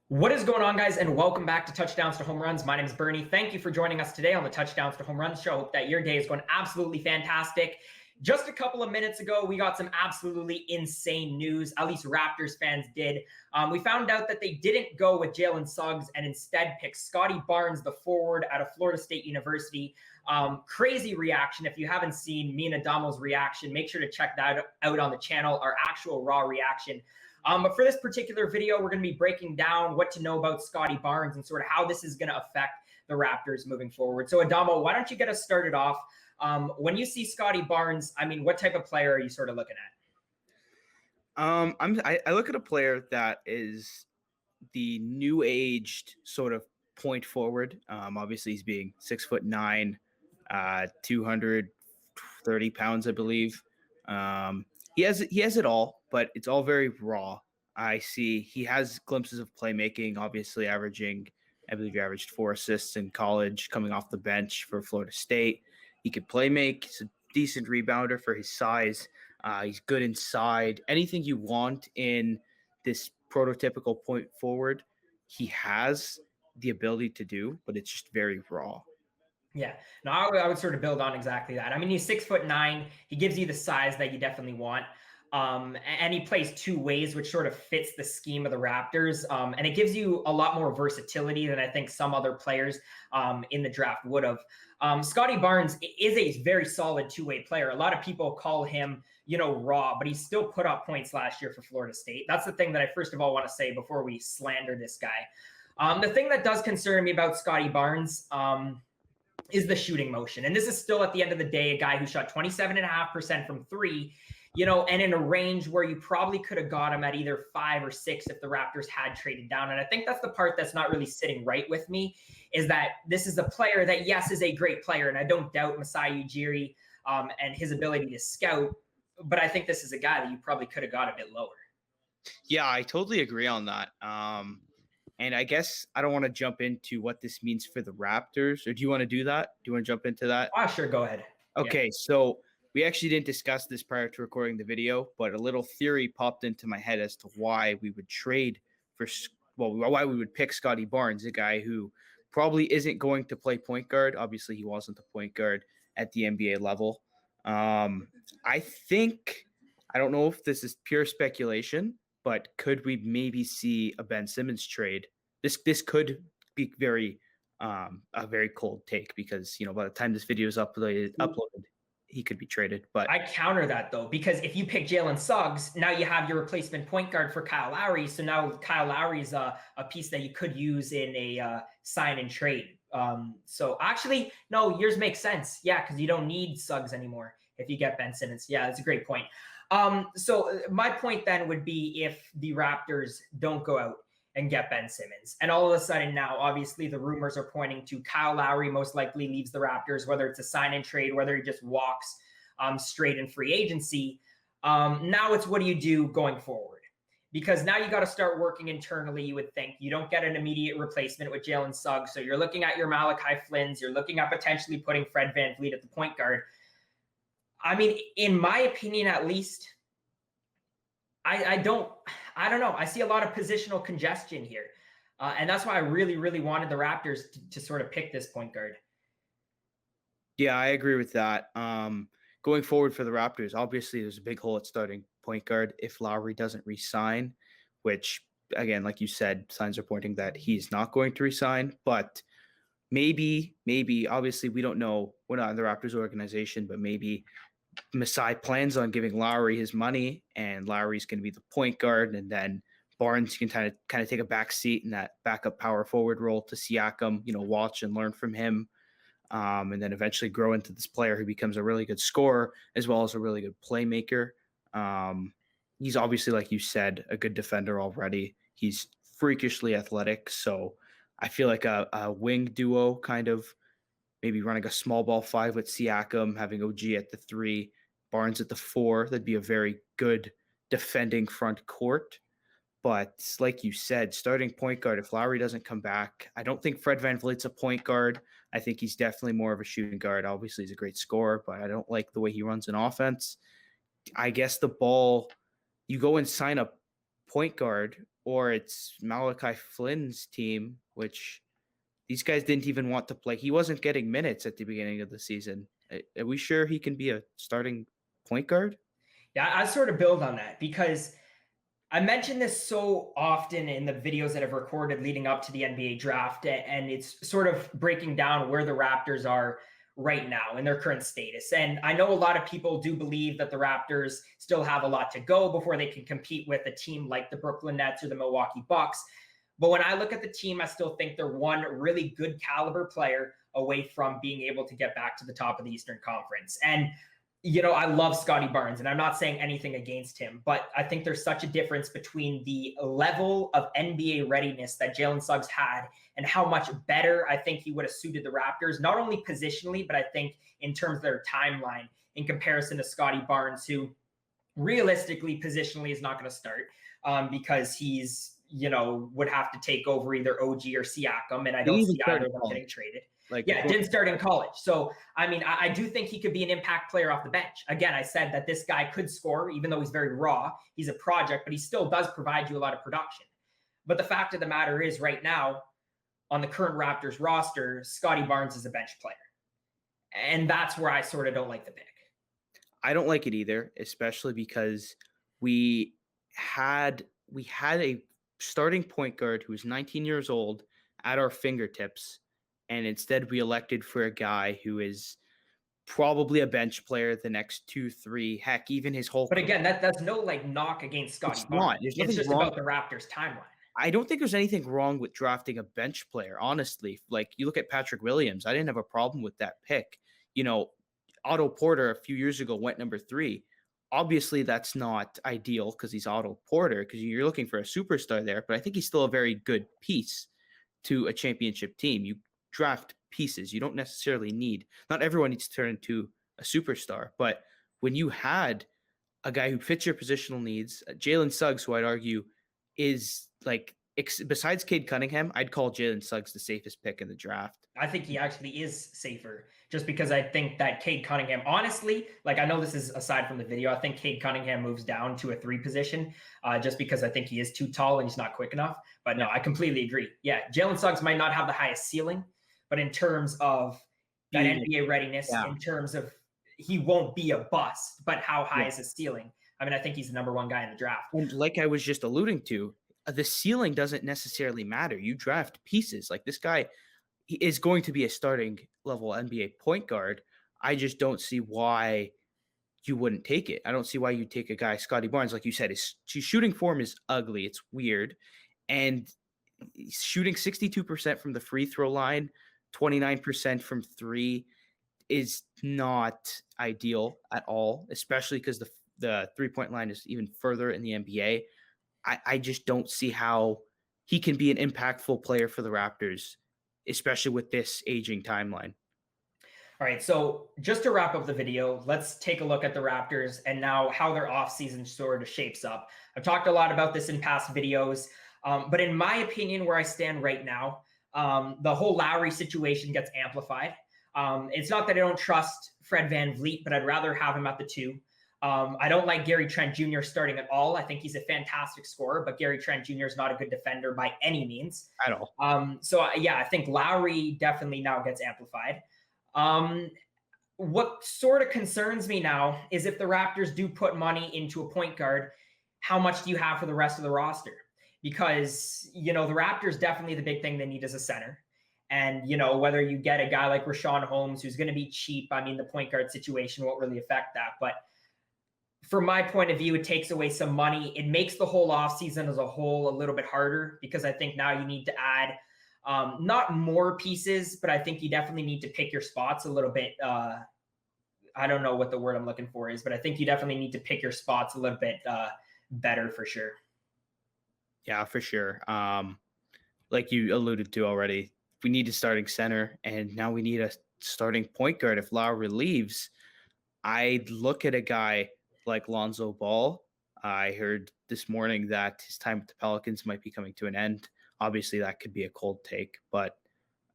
What is going on, guys, and welcome back to Touchdowns to Home Runs. My name is Bernie. Thank you for joining us today on the Touchdowns to Home Runs show. Hope that your day is going absolutely fantastic. Just a couple of minutes ago, we got some absolutely insane news. At least Raptors fans did. We found out that they didn't go with Jalen Suggs and instead picked Scottie Barnes, the forward out of Florida State University. Crazy reaction. If you haven't seen me and Adamo's reaction, make sure to check that out on the channel, our actual raw reaction. But for this particular video, we're going to be breaking down what to know about Scottie Barnes and sort of how this is going to affect the Raptors moving forward. So Adamo, why don't you get us started off? When you see Scottie Barnes, I mean, what type of player are you sort of looking at? I look at a player that is the new aged sort of point forward. Obviously he's being 6'9", 230 pounds, I believe. He has it all, but it's all very raw. I see he has glimpses of playmaking, obviously I believe he averaged 4 assists in college coming off the bench for Florida State. He could play make. He's a decent rebounder for his size. He's good inside. Anything you want in this prototypical point forward, he has the ability to do, but it's just very raw. Yeah, no, I would sort of build on exactly that. I mean, he's 6'9". He gives you the size that you definitely want. And he plays two ways, which sort of fits the scheme of the Raptors. And it gives you a lot more versatility than I think some other players in the draft would have. Scottie Barnes is a very solid two-way player. A lot of people call him, raw, but he still put up points last year for Florida State. That's the thing that I first of all want to say before we slander this guy. The thing that does concern me about Scottie Barnes is the shooting motion. And this is still at the end of the day, a guy who shot 27.5% from three, and in a range where you probably could have got him at either 5 or 6 if the Raptors had traded down. And I think that's the part that's not really sitting right with me, is that this is a player that, yes, is a great player. And I don't doubt Masai Ujiri and his ability to scout, but I think this is a guy that you probably could have got a bit lower. Yeah, I totally agree on that. And I guess I don't want to jump into what this means for the Raptors. Or do you want to do that? Do you want to jump into that? Sure. Go ahead. Okay, yeah. So we actually didn't discuss this prior to recording the video, but a little theory popped into my head as to why we would trade for – why we would pick Scottie Barnes, a guy who probably isn't going to play point guard. Obviously, he wasn't a point guard at the NBA level. I think – I don't know if this is pure speculation, but could we maybe see a Ben Simmons trade? This could be a very cold take because, by the time this video is uploaded, he could be traded. But I counter that, though, because if you pick Jalen Suggs, now you have your replacement point guard for Kyle Lowry. So now Kyle Lowry is a piece that you could use in a sign and trade. So actually, no, yours makes sense. Yeah, because you don't need Suggs anymore if you get Ben Simmons. Yeah, that's a great point. So my point then would be if the Raptors don't go out and get Ben Simmons, and all of a sudden now, obviously the rumors are pointing to Kyle Lowry most likely leaves the Raptors, whether it's a sign and trade, whether he just walks straight in free agency. Now it's what do you do going forward? Because now you got to start working internally, you would think. You don't get an immediate replacement with Jalen Suggs. So you're looking at your Malachi Flynn's, you're looking at potentially putting Fred VanVleet at the point guard. I mean, in my opinion, at least, I don't know. I see a lot of positional congestion here. And that's why I really, really wanted the Raptors to sort of pick this point guard. Yeah, I agree with that. Going forward for the Raptors, obviously there's a big hole at starting point guard if Lowry doesn't re-sign, which, again, like you said, signs are pointing that he's not going to re-sign. But maybe, obviously we don't know. We're not in the Raptors organization, but maybe Masai plans on giving Lowry his money, and Lowry's going to be the point guard, and then Barnes can kind of take a back seat in that backup power forward role to Siakam, watch and learn from him, and then eventually grow into this player who becomes a really good scorer as well as a really good playmaker. He's obviously, like you said, a good defender already. He's freakishly athletic, so I feel like a wing duo kind of, maybe running a small ball 5 with Siakam, having OG at the 3, Barnes at the 4. That'd be a very good defending front court. But like you said, starting point guard, if Lowry doesn't come back, I don't think Fred VanVleet's a point guard. I think he's definitely more of a shooting guard. Obviously, he's a great scorer, but I don't like the way he runs an offense. I guess you go and sign a point guard or it's Malachi Flynn's team, which these guys didn't even want to play. He wasn't getting minutes at the beginning of the season. Are we sure he can be a starting point guard? Yeah, I sort of build on that because I mentioned this so often in the videos that I've recorded leading up to the NBA draft, and it's sort of breaking down where the Raptors are right now in their current status. And I know a lot of people do believe that the Raptors still have a lot to go before they can compete with a team like the Brooklyn Nets or the Milwaukee Bucks. But when I look at the team, I still think they're one really good caliber player away from being able to get back to the top of the Eastern Conference. And I love Scottie Barnes, and I'm not saying anything against him, but I think there's such a difference between the level of NBA readiness that Jalen Suggs had and how much better I think he would have suited the Raptors, not only positionally, but I think in terms of their timeline in comparison to Scottie Barnes, who realistically, positionally is not going to start because he's, would have to take over either OG or Siakam, and I don't see either of them getting traded. Didn't start in college. So, I mean, I do think he could be an impact player off the bench. Again, I said that this guy could score, even though he's very raw. He's a project, but he still does provide you a lot of production. But the fact of the matter is right now, on the current Raptors roster, Scottie Barnes is a bench player. And that's where I sort of don't like the pick. I don't like it either, especially because we had a starting point guard who was 19 years old at our fingertips. And instead we elected for a guy who is probably a bench player the next 2, 3, heck, even his whole. But again, that's no knock against Scottie Barnes. It's just wrong about the Raptors timeline. I don't think there's anything wrong with drafting a bench player, honestly. Like, you look at Patrick Williams, I didn't have a problem with that pick. Otto Porter a few years ago went number 3. Obviously, that's not ideal because he's Otto Porter, because you're looking for a superstar there, but I think he's still a very good piece to a championship team. You draft pieces. You don't necessarily not everyone needs to turn into a superstar, but when you had a guy who fits your positional needs, Jalen Suggs, who I'd argue is besides Cade Cunningham, I'd call Jalen Suggs the safest pick in the draft. I think he actually is safer just because I think that Cade Cunningham, honestly, I know this is aside from the video, I think Cade Cunningham moves down to a 3 position just because I think he is too tall and he's not quick enough. But no, I completely agree. Yeah, Jalen Suggs might not have the highest ceiling, but in terms of that NBA readiness, in terms of he won't be a bust, but how high is his ceiling? I mean, I think he's the number 1 guy in the draft. And like I was just alluding to, the ceiling doesn't necessarily matter. You draft pieces. Like, this guy is going to be a starting level NBA point guard. I just don't see why you wouldn't take it. I don't see why you take a guy, Scottie Barnes, like you said, his shooting form is ugly. It's weird. And he's shooting 62% from the free throw line, 29% from 3 is not ideal at all, especially because the 3-point line is even further in the NBA. I just don't see how he can be an impactful player for the Raptors, especially with this aging timeline. All right, so just to wrap up the video, let's take a look at the Raptors and now how their offseason sort of shapes up. I've talked a lot about this in past videos, but in my opinion, where I stand right now, the whole Lowry situation gets amplified. It's not that I don't trust Fred VanVleet, but I'd rather have him at the 2. I don't like Gary Trent Jr. starting at all. I think he's a fantastic scorer, but Gary Trent Jr. is not a good defender by any means. At all. I think Lowry definitely now gets amplified. What sort of concerns me now is if the Raptors do put money into a point guard, how much do you have for the rest of the roster? Because, the Raptors definitely the big thing they need is a center. And, whether you get a guy like Rashawn Holmes, who's going to be cheap, I mean, the point guard situation won't really affect that. But from my point of view, it takes away some money. It makes the whole offseason as a whole a little bit harder because I think now you need to add not more pieces, but I think you definitely need to pick your spots a little bit. I don't know what the word I'm looking for is, but I think you definitely need to pick your spots a little bit better for sure. Yeah, for sure. Like you alluded to already, we need a starting center, and now we need a starting point guard. If Lowry leaves, I'd look at a guy like Lonzo Ball. I heard this morning that his time with the Pelicans might be coming to an end. Obviously, that could be a cold take, but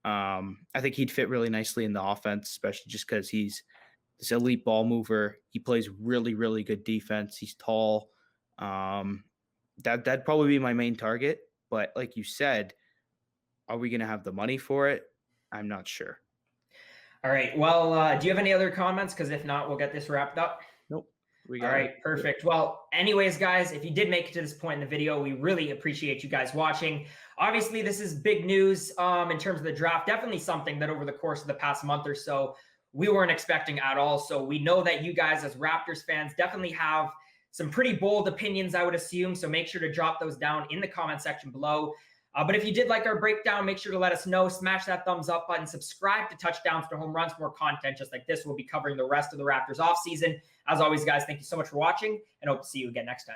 I think he'd fit really nicely in the offense, especially just because he's this elite ball mover. He plays really, really good defense. He's tall. That'd probably be my main target. But like you said, are we going to have the money for it? I'm not sure. All right. Well, do you have any other comments? Because if not, we'll get this wrapped up. Nope. All right, perfect. Well, anyways, guys, if you did make it to this point in the video, we really appreciate you guys watching. Obviously, this is big news in terms of the draft. Definitely something that over the course of the past month or so, we weren't expecting at all. So we know that you guys as Raptors fans definitely have some pretty bold opinions, I would assume. So make sure to drop those down in the comment section below. But if you did like our breakdown, make sure to let us know. Smash that thumbs up button. Subscribe to Touchdowns to Home Runs for more content just like this. We'll be covering the rest of the Raptors offseason. As always, guys, thank you so much for watching, and hope to see you again next time.